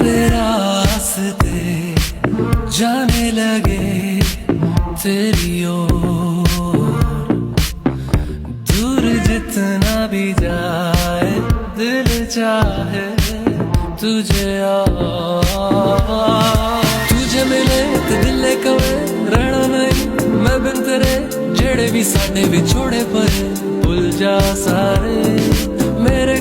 सारे रास्ते जाने लगे तेरी ओर। दूर जितना भी जाए दिल चाहे तुझे तुझे मिले ते दिल कवे रहना नहीं मैं बिन तेरे जेड़े भी साडे विछोड़े पए भुल जा सारे मेरे